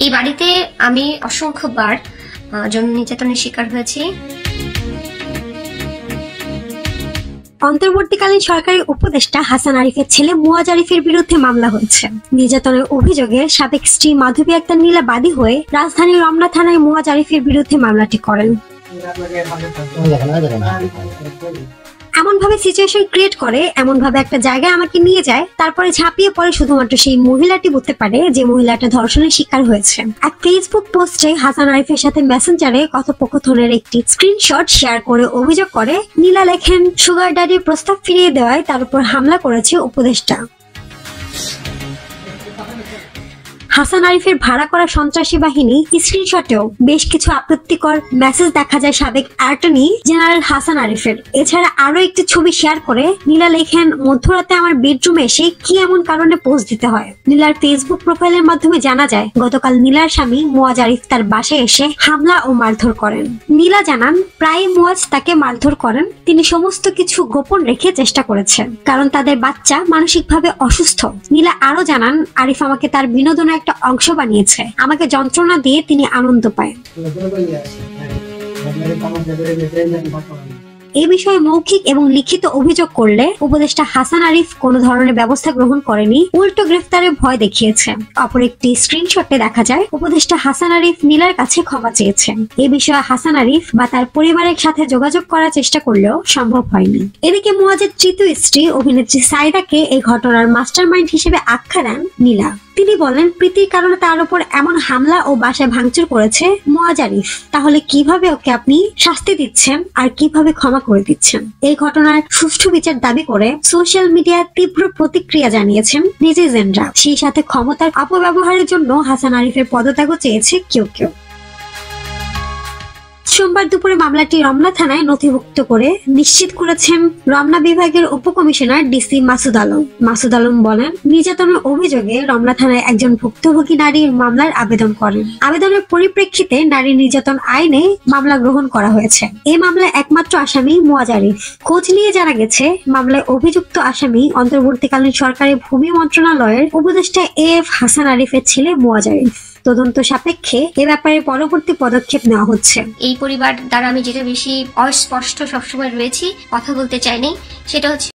এই বাড়িতে আমি অসংখ্যবার যৌন নির্যাতনের শিকার হয়েছি। অন্তর্বর্তীকালীন সরকারি উপদেষ্টা হাসান আরিফের ছেলে মুয়াজ আরিফের বিরুদ্ধে মামলা হয়েছে। নির্যাতনের অভিযোগে সাবেক স্ত্রী মাধবী আক্তার নীলা বাদী হয়ে রাজধানীর রমনা থানায় মুয়াজ আরিফের বিরুদ্ধে মামলাটি করেন। এমন ভাবে সিচুয়েশন ক্রিয়েট করে, এমন ভাবে একটা জায়গায় আমাকে নিয়ে যায়, তারপরে ঝাঁপিয়ে পড়ে শুধুমাত্র সেই মহিলাটি বুঝতে পারে যে মহিলাটা ধর্ষণের শিকার হয়েছে। এক ফেসবুক পোস্টে হাসান আরিফের সাথে মেসেঞ্জারে কথোপকথনের একটি স্ক্রিনশট শেয়ার করে অভিযোগ করে, নীলা লেখেন, সুগার ড্যাডির প্রস্তাব ফিরিয়ে দেওয়ায় তার উপর হামলা করেছে উপদেষ্টা। হাসান আরিফের ভাড়া করা সন্ত্রাসী বাহিনী স্ক্রিনশটেও বেশ কিছু আপত্তিকর মেসেজ দেখা যায় সাবেক অ্যাটর্নি জেনারেল হাসান আরিফের। এছাড়া আরো একটি ছবি শেয়ার করে নীলা লেখেন, মধ্যরাতে আমার বেডরুমে এসে কি এমন কারণে পোস্ট দিতে হয়। নীলার ফেসবুক প্রোফাইলের মাধ্যমে জানা যায়, গতকাল নীলার স্বামী মুয়াজ আরিফ তার বাসায় এসে হামলা ও মারধর করেন। নীলা জানান, প্রায় মুয়াজ তাকে মারধর করেন। তিনি সমস্ত কিছু গোপন রেখে চেষ্টা করেছেন, কারণ তাদের বাচ্চা মানসিকভাবে অসুস্থ। নীলা আরো জানান, আরিফ আমাকে তার বিনোদনের একটা অংশ বানিয়েছে। আমাকে যন্ত্রণা দিয়ে তিনি আনন্দ পায়। এই বিষয়ে মৌখিক এবং লিখিত অভিযোগ করলে উপদেষ্টা হাসান আরিফ কোনো ধরনের ব্যবস্থা গ্রহণ করেনি, উল্টো গ্রেফতারের ভয় দেখিয়েছে। অপর একটি স্ক্রিনশটে দেখা যায় উপদেষ্টা হাসান আরিফ নীলার কাছে ক্ষমা চেয়েছেন। এই বিষয়ে হাসান আরিফ বা তার পরিবারের সাথে যোগাযোগ করার চেষ্টা করলেও সম্ভব হয়নি। এদিকে মুয়াজের তৃতীয় স্ত্রী অভিনেত্রী সাইদাকে এই ঘটনার মাস্টারমাইন্ড হিসেবে আখ্যা দেন নীলা। তিনি বলেন, প্রীতির কারণে তার উপর এমন হামলা ও বাসায় ভাঙচুর করেছে মুয়াজ আরিফ। তাহলে কিভাবে ওকে আপনি শাস্তি দিচ্ছেন আর কিভাবে ক্ষমা করে দিচ্ছেন? এই ঘটনার সুষ্ঠু বিচার দাবি করে সোশ্যাল মিডিয়ায় তীব্র প্রতিক্রিয়া জানিয়েছেন নেটিজেনরা। সেই সাথে ক্ষমতার অপব্যবহারের জন্য হাসান আরিফের পদত্যাগও চেয়েছে কেউ কেউ। সোমবার দুপুরে মামলাটি রমনা থানায় নথিভুক্ত করে নিশ্চিত করেছেন রমনা বিভাগের উপকমিশনার ডিসি মাসুদ আলম। মাসুদ আলম বলেন, নির্যাতনের অভিযোগে রমনা থানায় একজন ভুক্তভোগী নারীর মামলার আবেদন করেন। আবেদনের পরিপ্রেক্ষিতে নারী নির্যাতন আইনে মামলা গ্রহণ করা হয়েছে। এই মামলায় একমাত্র আসামি মুয়াজ আরিফ। খোঁজ নিয়ে জানা গেছে, মামলায় অভিযুক্ত আসামি অন্তর্বর্তীকালীন সরকারের ভূমি মন্ত্রণালয়ের উপদেষ্টা এফ হাসান আরিফের ছেলে মুয়াজ আরিফ। তদন্ত সাপেক্ষে এ ব্যাপারে পরবর্তী পদক্ষেপ নেওয়া হচ্ছে। এই পরিবার দ্বারা আমি যেটা বেশি অস্পষ্ট সবসময় রয়েছি, কথা বলতে চাইনি, সেটা হচ্ছে